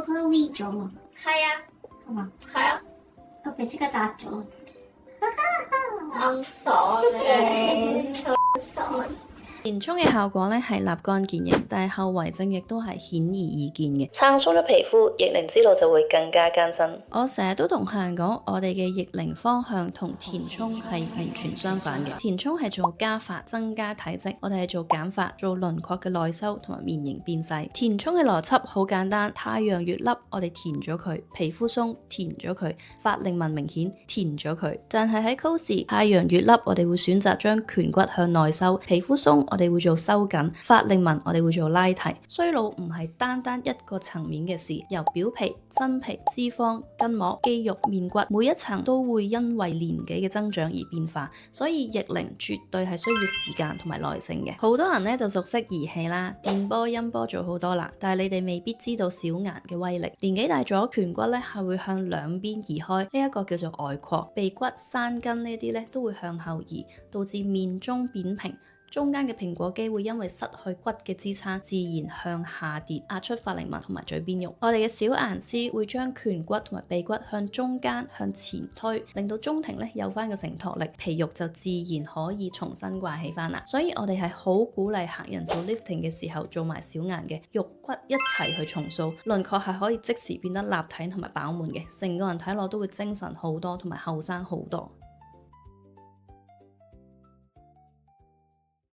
覺得 V 咗嘛？係啊，係嘛？係啊，個鼻即刻窄咗。咁爽嘅，好爽。填充嘅效果咧係立竿見影，但係後遺症亦都係顯而易見嘅。撐鬆咗皮膚，逆齡之路就會更加艱辛。我成日都同客人講，我哋嘅逆齡方向同填充係完全相反嘅。填充係做加法增加體積，我哋係做減法做輪廓嘅內收同埋面型變細。填充嘅邏輯好簡單，太陽穴粒我哋填咗佢，皮膚鬆填咗佢，法令紋明顯填咗佢。但係喺 cos 太陽穴粒我哋會選擇將顴骨向內收，皮膚鬆我哋會做收緊，法令紋我哋會做拉提。衰老唔係單單一個層面嘅事，由表皮、真皮、脂肪、筋膜、肌肉、面骨，每一層都會因為年紀嘅增長而變化，所以逆齡絕對係需要時間同埋耐性嘅。好多人咧就熟悉儀器啦，電波、音波做好多啦，但係你哋未必知道小顏嘅威力。年紀大咗，顴骨咧係會向兩邊移開，呢一個叫做外擴。鼻骨、山根呢啲咧都會向後移，導致面中扁平。中間嘅蘋果肌會因為失去骨嘅支撐，自然向下跌，壓出法令紋同埋嘴邊肉。我哋嘅小顏師會將顴骨同埋鼻骨向中間向前推，令到中庭咧有翻個承托力，皮肉就自然可以重新掛起翻啦。所以我哋係好鼓勵客人做 lifting 嘅時候做埋小顏嘅，肉骨一齊去重塑，輪廓係可以即時變得立體同埋飽滿嘅，成個人睇落都會精神好多同埋後生好多。